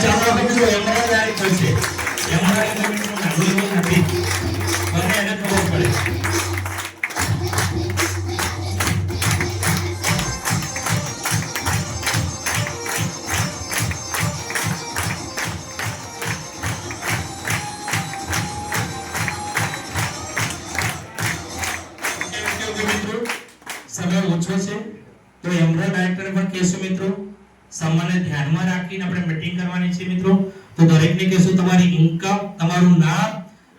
ચાલો આપણે જો એમ્બ્રોઇડરી કરશે એમ્બ્રોઇડરી નું નાનું નથી મને એને ખબર પડે સમય ઓછો છે તો એમ્બ્રોઇડરી ડાયરેક્ટર પણ કહેશું મિત્રો સામાન્ય ધ્યાનમાં રાખીને આપણે મીટિંગ કરવાની છે મિત્રો તો દરેકને કહેશું તમારી ઇન્કમ તમારું નામ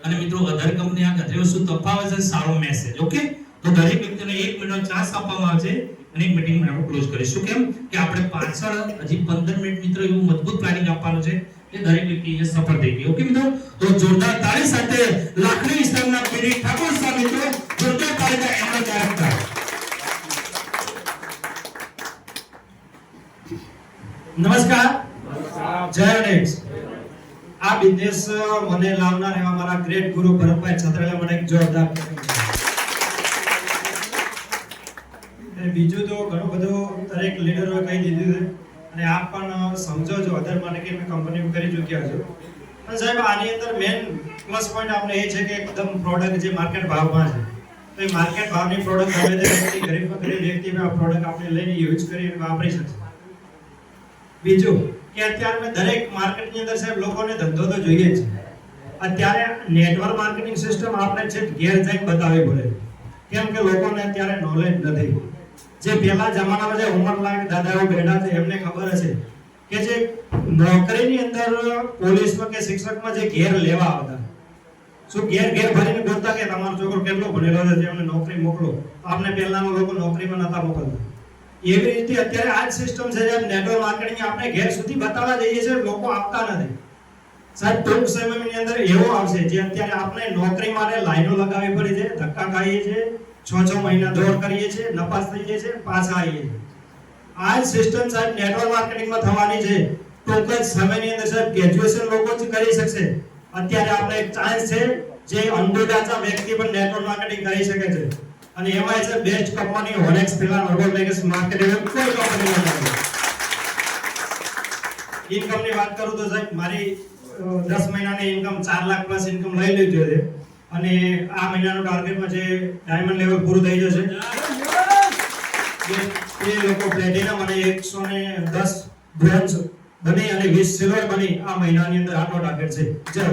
અને મિત્રો અધર કંપની આ ગધેડો શું તફાવત છે સારો મેસેજ ઓકે તો દરેક વ્યક્તિને 1 મિનિટનો ચાન્સ આપવામાં આવશે અને એક મીટિંગ આપણે ક્લોઝ કરીશું કેમ કે આપણે પાછળ હજી 15 મિનિટ મિત્રો એવું મજબૂત પ્લાનિંગ આપવાનું છે કે દરેક વ્યક્તિ એ સફળ થઈ ગઈ ઓકે મિત્રો તો જોરદાર તાળી સાથે લાખણી વિસ્તારના પીડી ઠાકોર સાહેબ મિત્રો જોરદાર તાળીના એમનો ડાયરેક્ટર નમસ્કાર જય નેક્સ આ બિઝનેસ મને લાવનાર એવા મારા ગ્રેટ ગુરુ ભરતભાઈ છત્રાલા માટે એક જોરદાર બીજું તો ઘણું બધું દરેક લીડરોએ કહી દીધું છે અને આપ પણ સમજો છો અધર માર્કેટિંગ કંપની કરી ચૂક્યા છો પણ સાહેબ આની અંદર મેન પ્લસ પોઈન્ટ આપણે એ છે કે એકદમ પ્રોડક્ટ જે માર્કેટ ભાવમાં છે તો એ માર્કેટ ભાવની પ્રોડક્ટ હવે તે વ્યક્તિ ગરીબમાં ગરીબ વ્યક્તિ આ પ્રોડક્ટ આપણે લઈને યુઝ કરીને વાપરી શકશે બીજું કે અત્યારે દરેક માર્કેટની અંદર સાહેબ લોકોને ધંધો તો જોઈએ છે અત્યારે નેટવર્ક માર્કેટિંગ સિસ્ટમ આપણે છે ઘેર જઈને બતાવવી પડે કેમ કે લોકોને અત્યારે નોલેજ નથી જે પહેલા જમાનામાં જે ઉંમરલાયક દાદાઓ બેઠા છે એમને ખબર હશે કે જે નોકરીની અંદર પોલીસમાં કે શિક્ષકમાં જે ઘેર લેવા આવતા શું ઘેર ભરીને બોલતા કે તમારો છોકરો કેટલો ભણેલો છે એમને નોકરી મોકલો આપણે પહેલાના લોકો નોકરીમાં નતા મોકલતા એવી રીતે અત્યારે આ જ સિસ્ટમ છે જે નેટવર્ક માર્કેટિંગ આપણે ઘેર સુધી બતાવવા જઈએ છીએ લોકો આપતા નથી સાહેબ ટૂંક સમયની અંદર એવો આવશે જે અત્યારે આપણે નોકરી માટે લાઈનો લગાવવી પડી છે ધક્કા ખાઈએ છીએ 6 મહિના દોડ કરીએ છીએ નપાસ થઈ જાય છે પાછા આવીએ છીએ આ જ સિસ્ટમ સાહેબ નેટવર્ક માર્કેટિંગમાં થવાની છે ટૂંક જ સમયની અંદર સાહેબ ગ્રેજ્યુએશન લોકો જ કરી શકશે અત્યારે આપણે એક ચાન્સ છે જે અનડોડાચા વ્યક્તિ પણ નેટવર્ક માર્કેટિંગ કરી શકે છે અને એમાં છે બેસ્ટ કંપની હોનેક્સ પેલા ઓર્ગોનેક્સ માર્કેટિંગ કોઈ કંપની નથી ઇન્કમની વાત કરું તો સાહેબ મારી 10 મહિનાની ઇન્કમ 4 લાખ પ્લસ ઇન્કમ લઈ લીધી છે અને આ મહિનાનો ટાર્ગેટમાં છે ડાયમંડ લેવલ પૂરું થઈ જશે એ લોકો પ્લેટિનમ અને 110 બ્રોન્ઝ બની અને 20 સિલ્વર બની આ મહિનાની અંદર આટલો ટાર્ગેટ છે જય